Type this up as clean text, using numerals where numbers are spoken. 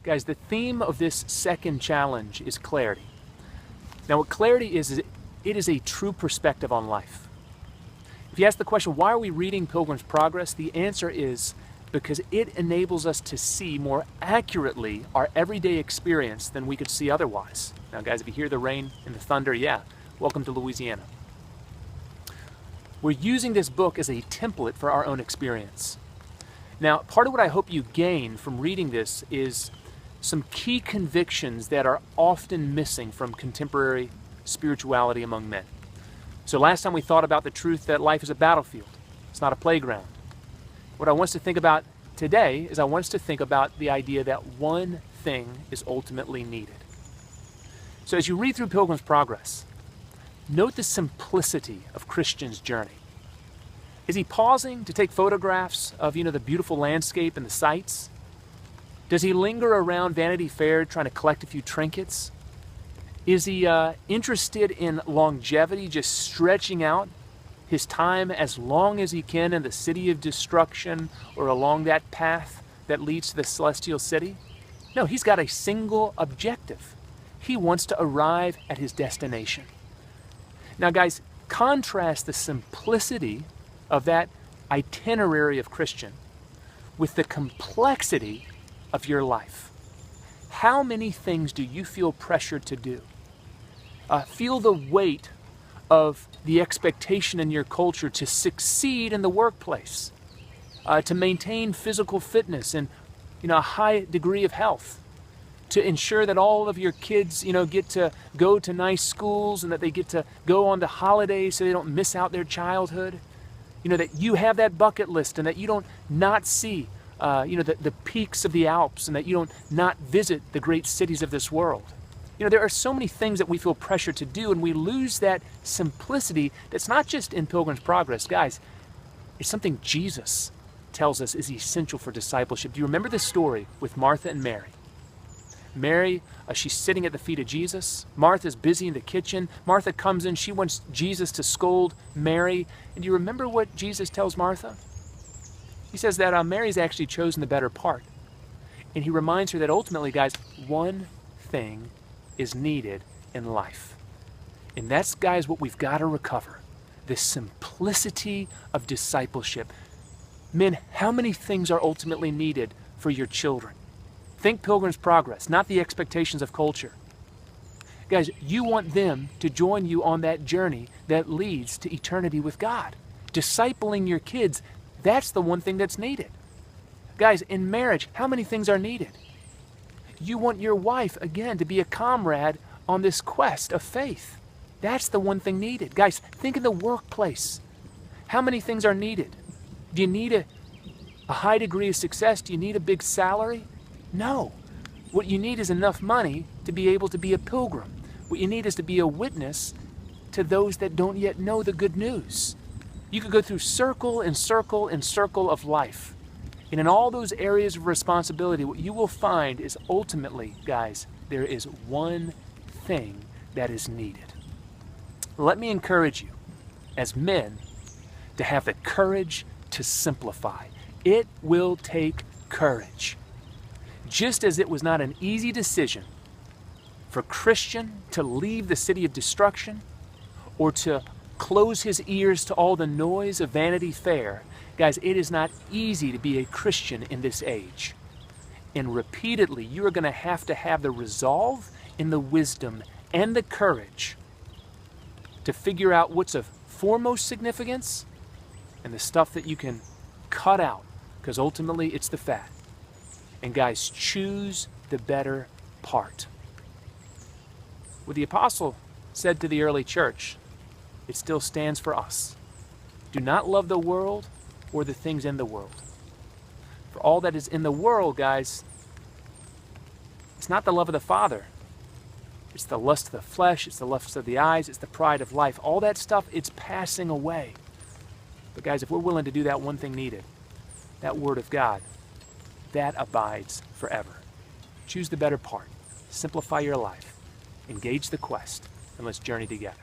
Guys, the theme of this second challenge is clarity. Now, what clarity is it is a true perspective on life. If you ask the question, why are we reading Pilgrim's Progress? The answer is because it enables us to see more accurately our everyday experience than we could see otherwise. Now, guys, if you hear the rain and the thunder, yeah, welcome to Louisiana. We're using this book as a template for our own experience. Now, part of what I hope you gain from reading this is some key convictions that are often missing from contemporary spirituality among men. So last time we thought about the truth that life is a battlefield. It's not a playground. What I want us to think about today is I want us to think about the idea that one thing is ultimately needed. So as you read through Pilgrim's Progress, note the simplicity of Christian's journey. Is he pausing to take photographs of, the beautiful landscape and the sights? Does he linger around Vanity Fair trying to collect a few trinkets? Is he interested in longevity, just stretching out his time as long as he can in the city of destruction or along that path that leads to the celestial city? No, he's got a single objective. He wants to arrive at his destination. Now, guys, contrast the simplicity of that itinerary of Christian with the complexity of your life. How many things do you feel pressured to do? Feel the weight of the expectation in your culture to succeed in the workplace, to maintain physical fitness and a high degree of health, to ensure that all of your kids get to go to nice schools and that they get to go on to holidays so they don't miss out their childhood, that you have that bucket list and that you don't not see the peaks of the Alps and that you don't not visit the great cities of this world. There are so many things that we feel pressure to do, and we lose that simplicity that's not just in Pilgrim's Progress. Guys, it's something Jesus tells us is essential for discipleship. Do you remember the story with Martha and Mary? Mary, she's sitting at the feet of Jesus. Martha's busy in the kitchen. Martha comes in. She wants Jesus to scold Mary. And do you remember what Jesus tells Martha? He says that Mary's actually chosen the better part. And he reminds her that ultimately, guys, one thing is needed in life. And that's, guys, what we've got to recover. The simplicity of discipleship. Men, how many things are ultimately needed for your children? Think Pilgrim's Progress, not the expectations of culture. Guys, you want them to join you on that journey that leads to eternity with God. Discipling your kids, that's the one thing that's needed. Guys, in marriage, how many things are needed? You want your wife, again, to be a comrade on this quest of faith. That's the one thing needed. Guys, think in the workplace. How many things are needed? Do you need a high degree of success? Do you need a big salary? No. What you need is enough money to be able to be a pilgrim. What you need is to be a witness to those that don't yet know the good news. You could go through circle and circle and circle of life. And in all those areas of responsibility, what you will find is ultimately, guys, there is one thing that is needed. Let me encourage you, as men, to have the courage to simplify. It will take courage. Just as it was not an easy decision for Christian to leave the city of destruction or to close his ears to all the noise of Vanity Fair, guys, it is not easy to be a Christian in this age. And repeatedly, you are going to have the resolve and the wisdom and the courage to figure out what's of foremost significance and the stuff that you can cut out, because ultimately it's the fat. And guys, choose the better part. What the apostle said to the early church, it still stands for us. Do not love the world or the things in the world. For all that is in the world, guys, it's not the love of the Father. It's the lust of the flesh, it's the lust of the eyes, it's the pride of life. All that stuff, it's passing away. But guys, if we're willing to do that one thing needed, that Word of God, that abides forever. Choose the better part. Simplify your life. Engage the quest, and let's journey together.